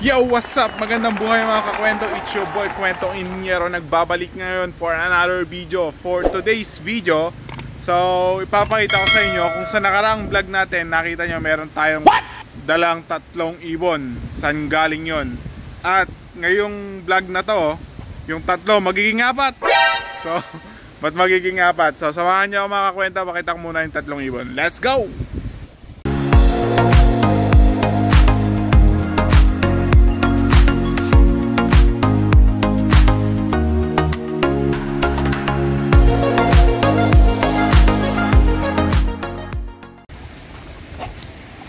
Yo, what's up? Magandang buhay mga kakwento. It's your boy Kwentong Inyero. Nagbabalik ngayon for another video. For today's video, so ipapakita ko sa inyo kung sa nakaraang vlog natin, nakita nyo meron tayong dalang 3 ibon. Saan galing yon? At ngayong vlog na to, yung 3 magiging 4. So, ba't magiging 4? So, samahan nyo mga kakwento. Pakita ko muna yung 3 ibon. Let's go!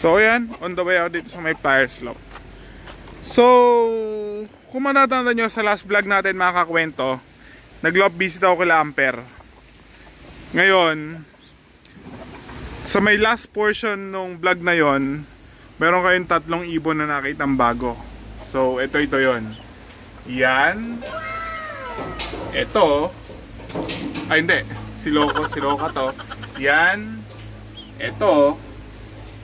So ayan, on the way out dito sa may fire slope. So, kung matatanda nyo sa last vlog natin mga kakwento, nag-love visit ako kila Amper. Ngayon, sa may last portion ng vlog na yon, meron kayong 3 ibon na nakitang bago. So, ito yon. Yan. Ito. Ay hindi, si Loka to. Yan. Ito.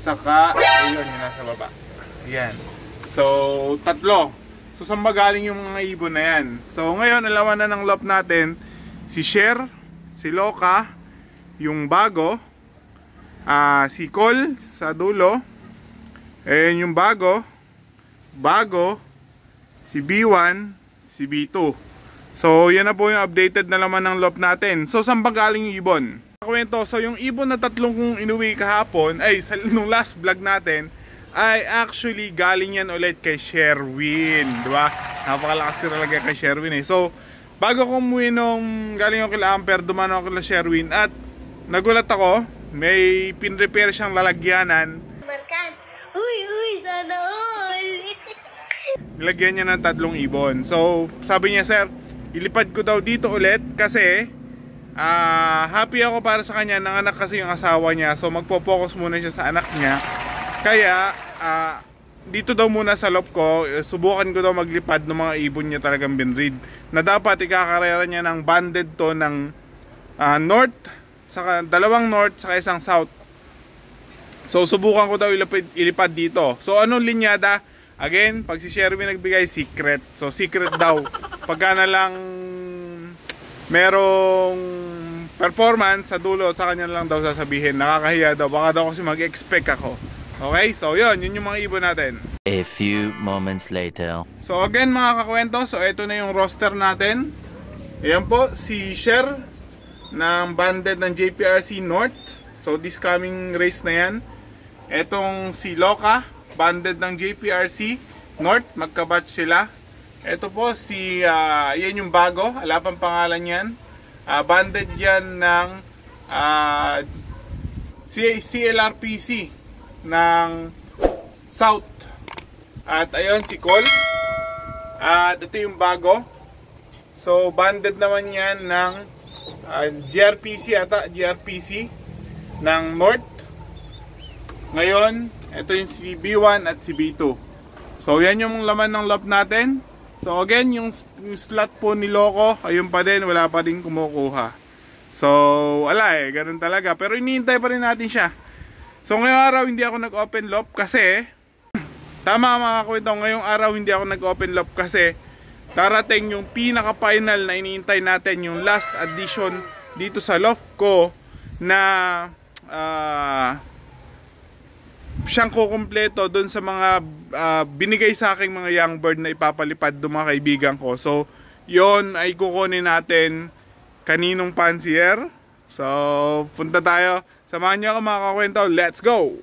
Saka, ayun, yung nasa baba. Ayan. So, 3. So, saan ba galing yung mga ibon na yan? So, ngayon, alawan na ng lop natin, si Cher, si Loka, yung bago, si Cole sa dulo, and yung bago, si B1, si B2. So, yan na po yung updated na laman ng lop natin. So, saan ba galing yung ibon? Kwento, so yung ibon na 3 kong inuwi kahapon, ay nung last vlog natin, ay actually galing yan ulit kay Sherwin, diba? Napakalakas ko talaga kay Sherwin eh. So, bago ko umuwi nung galing ako kila Amper, dumano ako kila Sherwin at nagulat ako, may pinrepair siyang lalagyanan. Markan, uy, sana all. Nilagyan niya ng 3 ibon. So, sabi niya, sir, ilipad ko daw dito ulit kasi happy ako para sa kanya, nanganak kasi yung asawa niya. So magpo-focus muna siya sa anak niya. Kaya dito daw muna sa lop ko, subukan ko daw maglipad ng mga ibon niya talagang binread. Na dapat ikakarera niya ng banded to ng north, saka 2 north, saka 1 south. So subukan ko daw ilipad dito. So anong linyada? Again, pag si Sherwin nagbigay, secret. So secret daw. Pagka na lang merong performance sa dulo, sa kanya lang daw sasabihin. Nakakahiya daw, baka daw kasi mag-expect ako. Okay, so yun yung mga ibon natin. A few moments later. So again mga kakwento, so ito na yung roster natin. Ayan po, si Cher ng banded ng JPRC North. So this coming race na yan. Etong si Loka, banded ng JPRC North, magkabatch sila. Ito po si, yan yung bago, ala pang pangalan yan. Banded yan ng CLRPC ng South. At ayun si Cole. At ito yung bago. So banded naman yan ng GRPC ata, GRPC ng North. Ngayon, ito yung si B1 at si B2. So yan yung laman ng lop natin. So again, yung slot po ni Loco, ayun pa din, wala pa din kumukuha. So, wala ganun talaga. Pero iniintay pa rin natin siya. So ngayong araw hindi ako nag-open loop kasi, tama mga kwento, ngayong araw hindi ako nag-open loop kasi darating yung pinaka-final na iniintay natin, yung last addition dito sa loft ko na siyang kukumpleto doon sa mga binigay sa aking mga young bird na ipapalipad doon mga kaibigan ko. So, yon ay kukunin natin kaninong pansier. So, punta tayo. Samahan niyo ako mga kakwento. Let's go!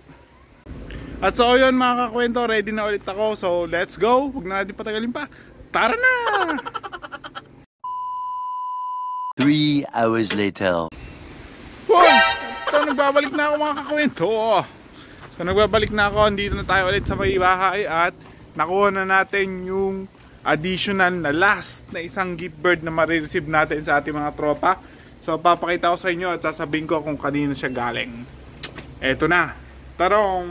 At so, yun mga kakwento, ready na ulit ako. So, let's go! Huwag na natin patagalin pa. Tara na! 3 hours later. Wow! Ito, nagbabalik na ako mga kakwento. So nagbabalik na ako, dito na tayo ulit sa may bahay at nakuha na natin yung additional na last na isang gift bird na marireceive natin sa ating mga tropa. So papakita ko sa inyo at sasabihin ko kung kanino siya galing. Eto na. Tarong!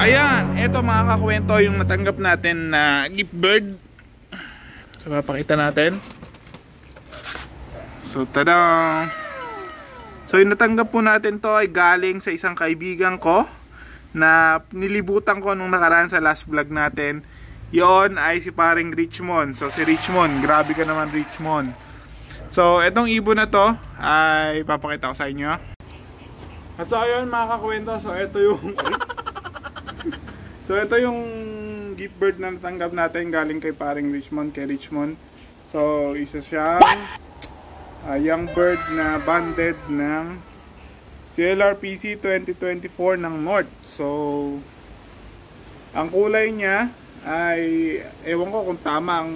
Ayan, eto mga kakwento yung natanggap natin na gift bird. So papakita natin. So tada! So yung natanggap po natin to ay galing sa isang kaibigan ko na nilibutan ko nung nakaraan sa last vlog natin. Yon ay si paring Richmond. So si Richmond, grabe ka naman Richmond. So etong ibon na to ay papakita ko sa inyo. At so ayun mga kakwento, so ito yung so ito yung gift bird na natanggap natin galing kay paring Richmond, kay Richmond. So isa siyang young bird na banded ng CLRPC 2024 ng North. So ang kulay niya ay ewan ko kung tama ang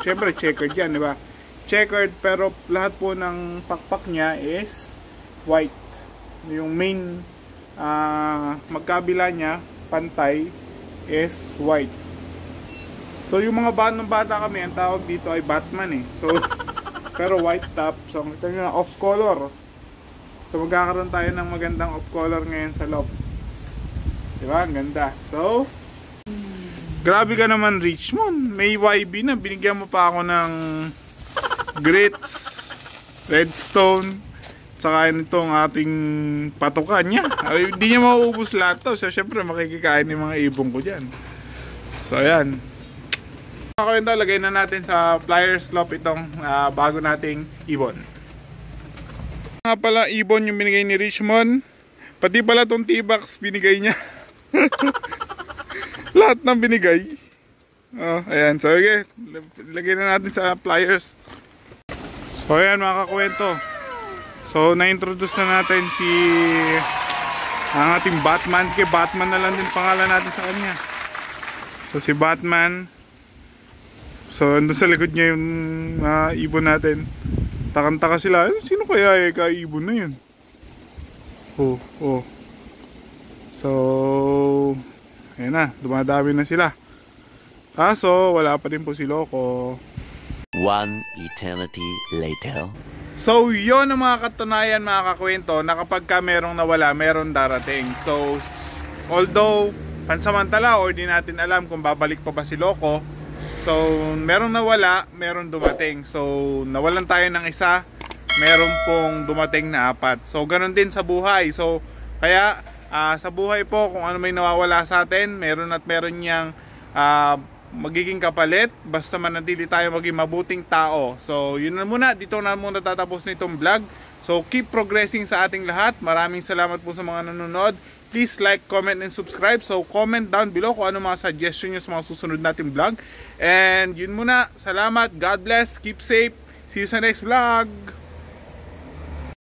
syempre checkered yan, di ba? Checkered, pero lahat po ng pakpak niya is white. Yung main magkabila niya pantay is white. So yung mga bata kami, ang tawag dito ay Batman eh. So pero white top. So ito yung off color. So magkakaroon tayo ng magandang off color ngayon sa loob. Diba? Ang ganda. So grabe ka naman Richmond. May YB na. Binigyan mo pa ako ng grits, redstone, saka itong ating patukan niya. Hindi niya mauubos lahat to. So syempre makikikain ng mga ibong ko dyan. So ayan. Ako yun, lagay na natin sa pliers slope itong bago nating ibon. Nga pala ibon yung binigay ni Richmond. Pati pala itong T-Box binigay niya. Lahat ng binigay. Oh, ayan. So, okay. Lagay na natin sa pliers. So, ayan mga kakwento. So, na-introduce na natin si ang ating Batman. Kaya Batman na lang din pangalan natin sa kanya. So, si Batman. So, andun sa likod niya yung ibon natin. Takang-taka sila. Sino kaya ka-ibon na yun? Oh, oh. So, ayan na, dumadami na sila. Kaso, wala pa din po si Loco. One eternity later. So, yon ang mga katunayan mga kakwento na kapag ka merong nawala, meron darating. So, although pansamantala or di natin alam kung babalik pa ba si Loco, so, merong nawala, meron dumating. So, nawalan tayo ng isa, meron pong dumating na 4. So, ganun din sa buhay. So, kaya sa buhay po, kung ano may nawawala sa atin, meron at meron niyang magiging kapalit. Basta manatili tayo maging mabuting tao. So, yun na muna. Dito na muna tatapos nitong vlog. So, keep progressing sa ating lahat. Maraming salamat po sa mga nanonood. Please like, comment, and subscribe. So, comment down below kung ano mga suggestion nyo sa mga susunod nating vlog. And yun muna. Salamat. God bless. Keep safe. See you sa next vlog.